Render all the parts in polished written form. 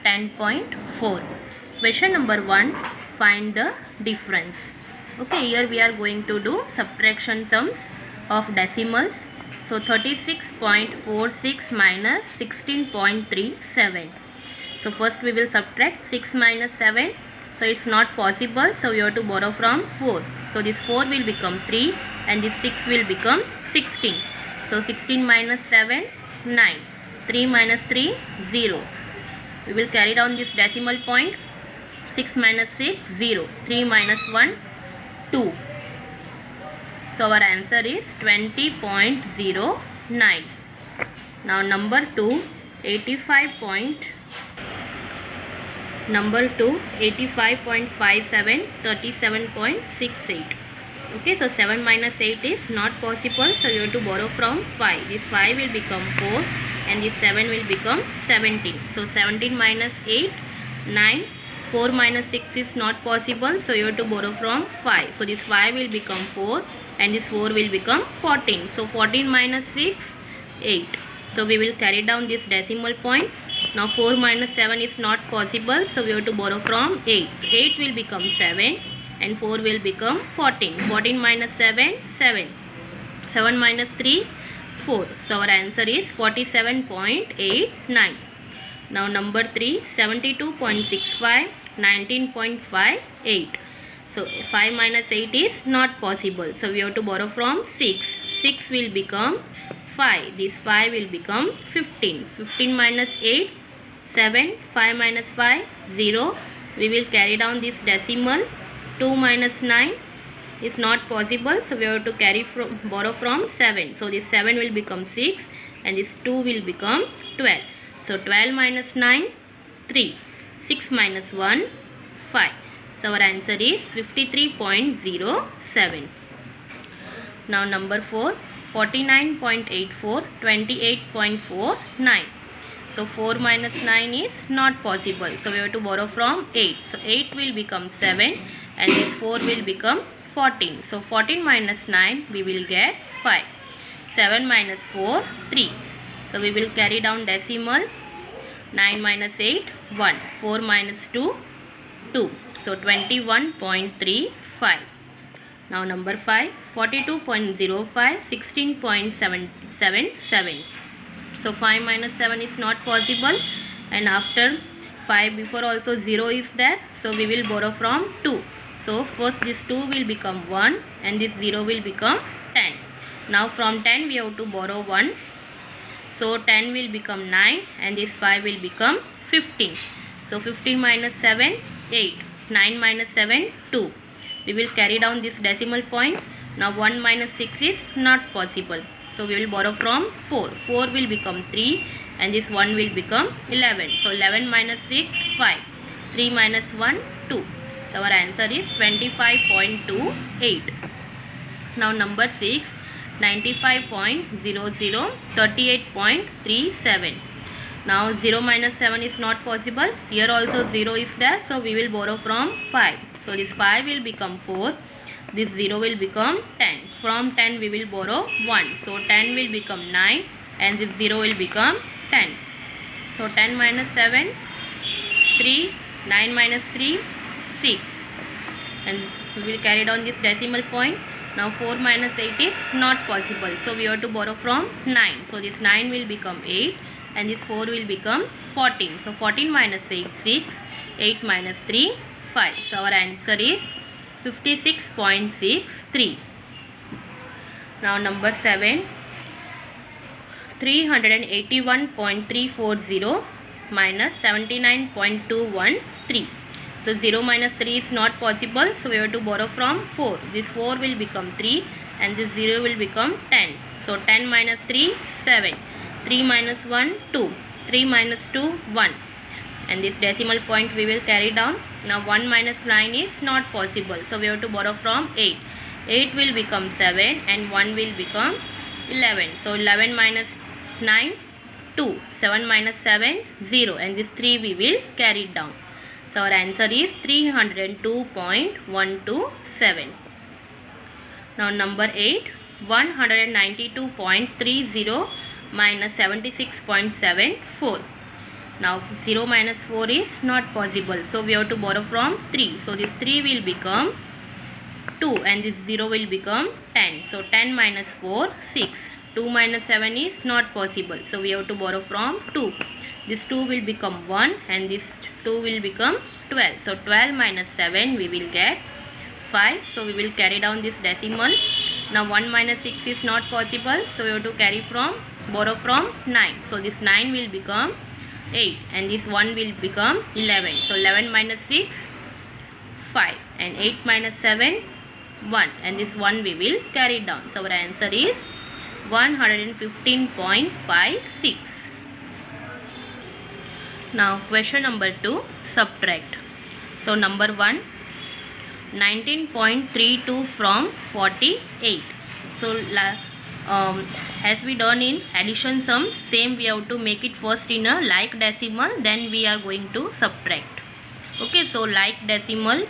10.4. Question number 1. Find the difference. Okay, here we are going to do subtraction sums of decimals. So 36.46 minus 16.37. So first we will subtract 6 minus 7. So it's not possible. So we have to borrow from 4. So this 4 will become 3 and this 6 will become 16. So 16 minus 7, 9. 3 minus 3, 0. We will carry down this decimal point. 6 minus 6, 0. 3 minus 1, 2. So our answer is 20.09. Now number 2, 85.57, 37.68. Okay, so 7 minus 8 is not possible. So you have to borrow from 5. This 5 will become 4 and this 7 will become 17. So 17 minus 8, 9. 4 minus 6 is not possible. So you have to borrow from 5. So this 5 will become 4 and this 4 will become 14. So 14 minus 6, 8. So we will carry down this decimal point. Now 4 minus 7 is not possible. So we have to borrow from 8. So 8 will become 7 and 4 will become 14. 14 minus 7, 7. 7 minus 3, 4. So our answer is 47.89. Now number 3, 72.65, 19.58. So 5 minus 8 is not possible. So we have to borrow from 6. 6 will become 5. This 5 will become 15. 15 minus 8, 7. 5 minus 5, 0. We will carry down this decimal. 2 minus 9 is not possible. So we have to borrow from 7. So this 7 will become 6 and this 2 will become 12. So 12 minus 9, 3. 6 minus 1, 5. So our answer is 53.07. Now number 4, 49.84, 28.49. So 4 minus 9 is not possible. So we have to borrow from 8. So 8 will become 7 and this 4 will become 14. So 14 minus 9 we will get 5. 7 minus 4, 3. So we will carry down decimal. 9 minus 8, 1. 4 minus 2, 2. So 21.35. Now number 5, 42.05, 16.77. So 5 minus 7 is not possible and after 5 before also 0 is there. So we will borrow from 2. So first this 2 will become 1 and this 0 will become 10. Now from 10 we have to borrow 1. So 10 will become 9 and this 5 will become 15. So 15 minus 7, 8. 9 minus 7, 2. We will carry down this decimal point. Now 1 minus 6 is not possible. So we will borrow from 4. 4 will become 3 and this 1 will become 11. So 11 minus 6, 5. 3 minus 1, 2. So our answer is 25.28. Now number 6, 95.00, 38.37. Now 0 minus 7 is not possible. Here also 0 is there. So we will borrow from 5. So this 5 will become 4. This 0 will become 10. From 10 we will borrow 1. So 10 will become 9 and this 0 will become 10. So 10 minus 7, 3. 9 minus 3, 6. And we will carry down this decimal point. Now 4 minus 8 is not possible. So we have to borrow from 9. So this 9 will become 8 and this 4 will become 14. So 14 minus 8, 6. 8 minus 3, 5. So our answer is 56.63. Now number 7, 381.340 minus 79.213. So 0 minus 3 is not possible. So we have to borrow from 4. This 4 will become 3 and this 0 will become 10. So 10 minus 3, 7. 3 minus 1, 2. 3 minus 2, 1. And this decimal point we will carry down. Now 1 minus 9 is not possible. So we have to borrow from 8. 8 will become 7 and 1 will become 11. So 11 minus 9, 2. 7 minus 7, 0. And this 3 we will carry down. So our answer is 302.127. Now number 8, 192.30 minus 76.74. Now 0 minus 4 is not possible. So we have to borrow from 3. So this 3 will become 2 and this 0 will become 10. So 10 minus 4, 6. 2 minus 7 is not possible. So we have to borrow from 2. This 2 will become 1 and this 2 will become 12. So 12 minus 7 we will get 5. So we will carry down this decimal. Now 1 minus 6 is not possible. So we have to borrow from 9. So this 9 will become 8 and this 1 will become 11. So 11 minus 6, 5 and 8 minus 7, 1 and this 1 we will carry down. So our answer is 115.56. Now question number 2, subtract. So number 1, 19.32 from 48. So as we done in addition sums, same we have to make it first in a like decimal, then we are going to subtract. Okay, so like decimal.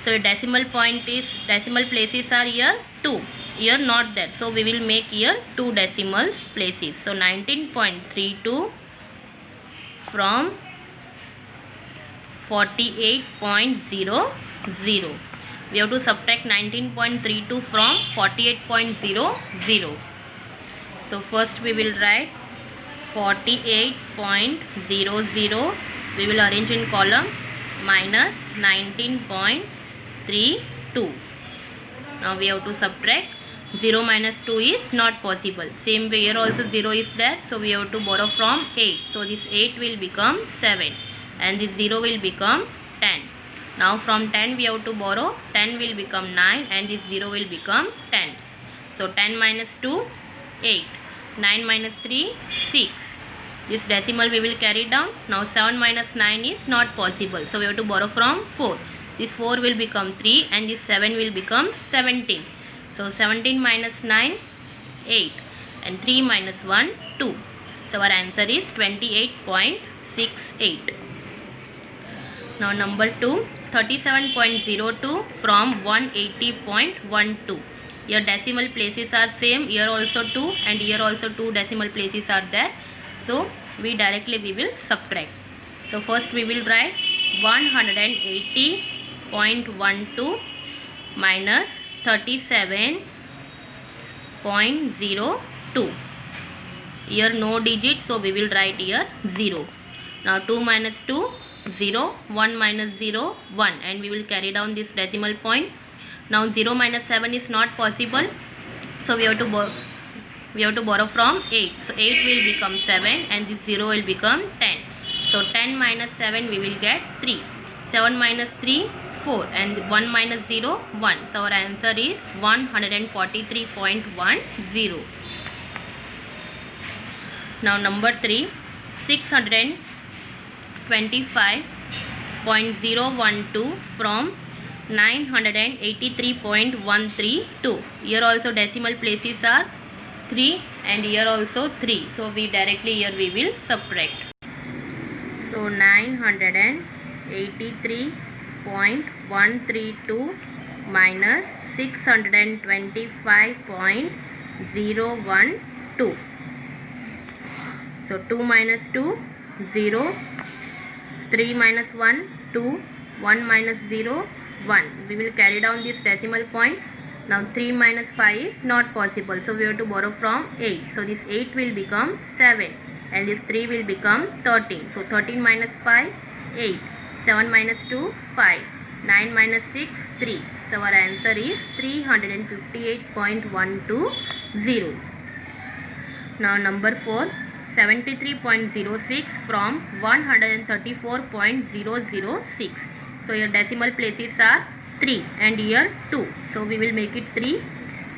So decimal places are here 2, here not there. So we will make here 2 decimal places. So 19.32 from 48.00. We have to subtract 19.32 from 48.00. So first we will write 48.00. We will arrange in column minus 19.32. Now we have to subtract. 0 minus 2 is not possible. Same way here also 0 is there. So we have to borrow from 8. So this 8 will become 7 and this 0 will become 10. Now from 10 we have to borrow. 10 will become 9 and this 0 will become 10. So 10 minus 2, 8. 9 minus 3, 6. This decimal we will carry down. Now 7 minus 9 is not possible. So we have to borrow from 4. This 4 will become 3 and this 7 will become 17. So 17 minus 9, 8 and 3 minus 1, 2. So our answer is 28.68. Now number 2, 37.02 from 180.12. Here decimal places are same. Here also 2 and here also 2 decimal places are there. So we will subtract. So first we will write 180.12 minus 37.02. Here no digit, so we will write here 0. Now 2 minus 2, 0, 1 minus 0, 1 and we will carry down this decimal point. Now 0 minus 7 is not possible. So we have to borrow from 8. So 8 will become 7 and this 0 will become 10. So 10 minus 7 we will get 3. 7 minus 3, 4 and 1 minus 0, 1. So our answer is 143.10. Now number 3, 625.012 from 983.132. Here also decimal places are 3 and here also 3. So we will subtract. So 983.132 minus 625.012. So 2 minus 2, 0, 3 minus 1, 2, 1 minus 0, 1. We will carry down this decimal point. Now 3 minus 5 is not possible. So we have to borrow from 8. So this 8 will become 7 and this 3 will become 13. So 13 minus 5, 8. 7 minus 2, 5. 9 minus 6, 3. So our answer is 358.120. Now number 4, 73.06 from 134.006. So your decimal places are 3 and here 2. So we will make it 3.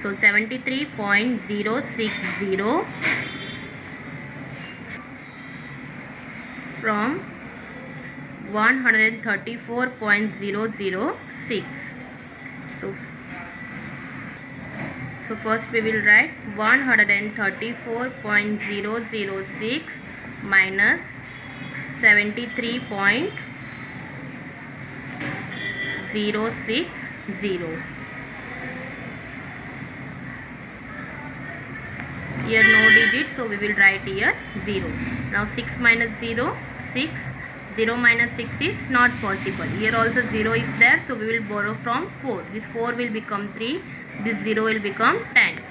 So 73.060 from 134.006. So first we will write 134.006 minus 73.060. Here no digit, so we will write here 0. Now 6 minus 0, 6. 0 minus 6 is not possible. Here also 0 is there, so we will borrow from 4. This 4 will become 3. This 0 will become 10.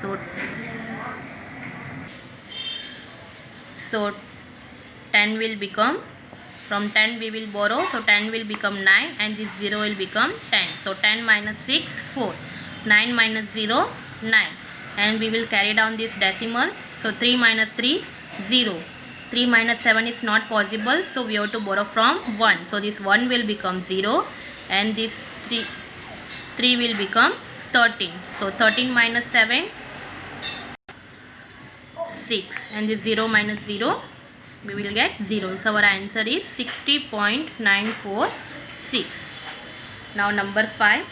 So 10 will become, from 10 we will borrow, so 10 will become 9 and this 0 will become 10. So 10 minus 6, 4. 9 minus 0, 9. And we will carry down this decimal. So 3 minus 3, 0. 3 minus 7 is not possible, so we have to borrow from 1. So this 1 will become 0 and this 3 will become 13. So 13 minus 7, 6. And this 0 minus 0, we will get 0. So our answer is 60.946. Now number 5.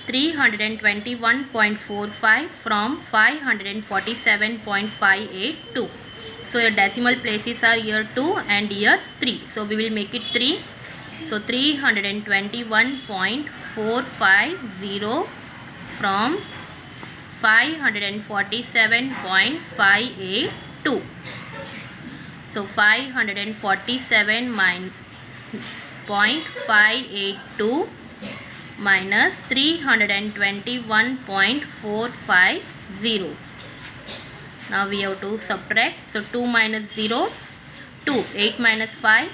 321.45 from 547.582. So your decimal places are here 2 and here 3. So we will make it 3. So 321.450 from 547.582. So 547.582 minus 321.450. Now we have to subtract. So 2 minus 0, 2. 8 minus 5,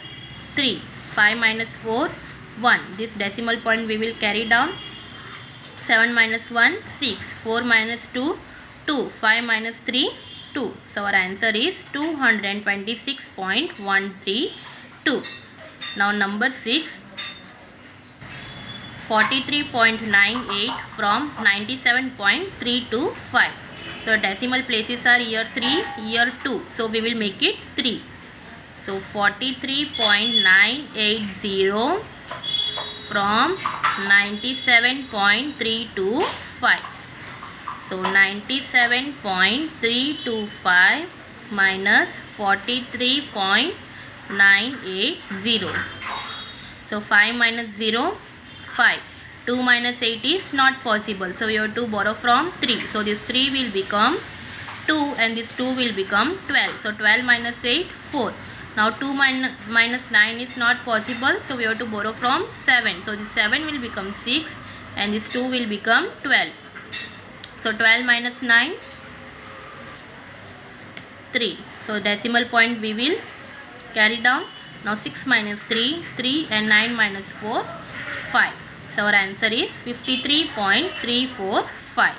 3. 5 minus 4, 1. This decimal point we will carry down. 7 minus 1, 6. 4 minus 2, 2. 5 minus 3, 2. So our answer is 226.132. Now number 6. 43.98 from 97.325. So decimal places are here 3, here 2. So we will make it 3. So 43.980 from 97.325. So 97.325 minus 43.980. So 5 minus 0, 5. 2 minus 8 is not possible, so we have to borrow from 3. So this 3 will become 2 and this 2 will become 12. So 12 minus 8, 4. Now 2 minus 9 is not possible, so we have to borrow from 7. So this 7 will become 6 and this 2 will become 12. So 12 minus 9, 3. So decimal point we will carry down. Now 6 minus 3, 3 and 9 minus 4, 5. So our answer is 53.345.